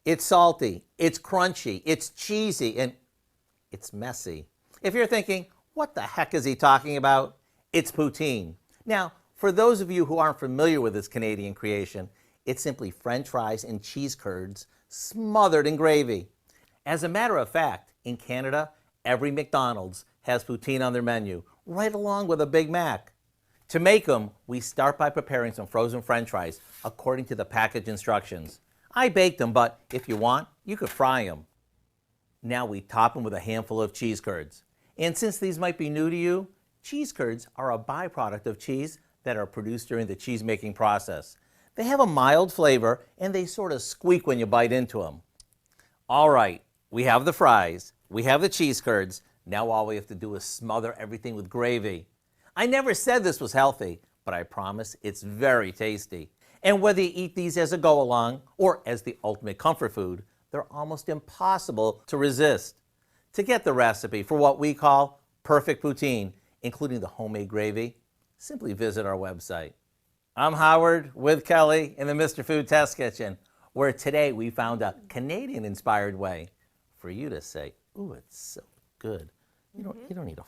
It's salty, it's crunchy, it's cheesy, and it's messy. If you're thinking, what the heck is he talking about? It's poutine. Now, for those of you who aren't familiar with this Canadian creation, it's simply French fries and cheese curds smothered in gravy. As a matter of fact, in Canada, every McDonald's has poutine on their menu, right along with a Big Mac. To make them, we start by preparing some frozen French fries according to the package instructions. I baked them, but if you want, you could fry them. Now we top them with a handful of cheese curds. And since these might be new to you, cheese curds are a byproduct of cheese that are produced during the cheese making process. They have a mild flavor and they sort of squeak when you bite into them. All right, we have the fries, we have the cheese curds. Now all we have to do is smother everything with gravy. I never said this was healthy, but I promise it's very tasty. And whether you eat these as a go-along or as the ultimate comfort food, they're almost impossible to resist. To get the recipe for what we call perfect poutine, including the homemade gravy, simply visit our website. I'm Howard with Kelly in the Mr. Food Test Kitchen, where today we found a Canadian-inspired way for you to say, ooh, it's so good. You don't need a